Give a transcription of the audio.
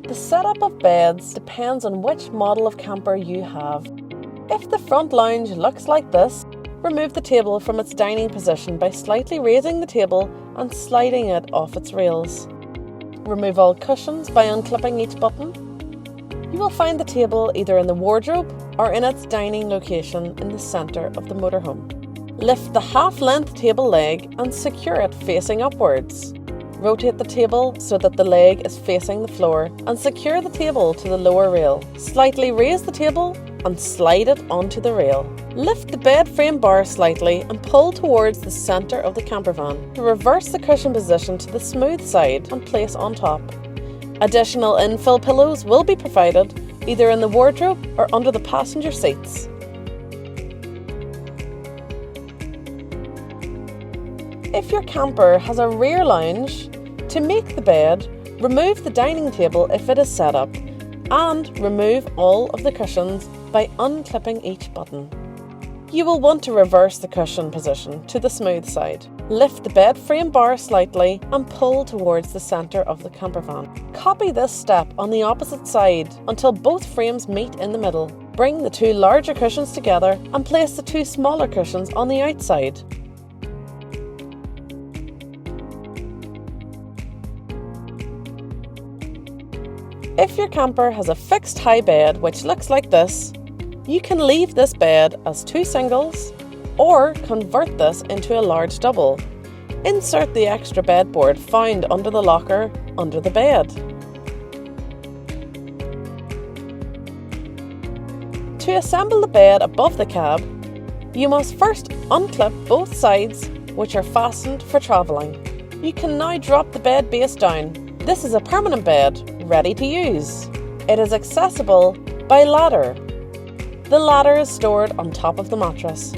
The setup of beds depends on which model of camper you have. If the front lounge looks like this, remove the table from its dining position by slightly raising the table and sliding it off its rails. Remove all cushions by unclipping each button. You will find the table either in the wardrobe or in its dining location in the centre of the motorhome. Lift the half-length table leg and secure it facing upwards. Rotate the table so that the leg is facing the floor and secure the table to the lower rail. Slightly raise the table and slide it onto the rail. Lift the bed frame bar slightly and pull towards the centre of the camper van to reverse the cushion position to the smooth side and place on top. Additional infill pillows will be provided either in the wardrobe or under the passenger seats. If your camper has a rear lounge, to make the bed, remove the dining table if it is set up and remove all of the cushions by unclipping each button. You will want to reverse the cushion position to the smooth side. Lift the bed frame bar slightly and pull towards the centre of the camper van. Copy this step on the opposite side until both frames meet in the middle. Bring the two larger cushions together and place the two smaller cushions on the outside. If your camper has a fixed high bed which looks like this, you can leave this bed as two singles or convert this into a large double. Insert the extra bedboard found under the locker under the bed. To assemble the bed above the cab, you must first unclip both sides which are fastened for travelling. You can now drop the bed base down. This is a permanent bed, ready to use. It is accessible by ladder. The ladder is stored on top of the mattress.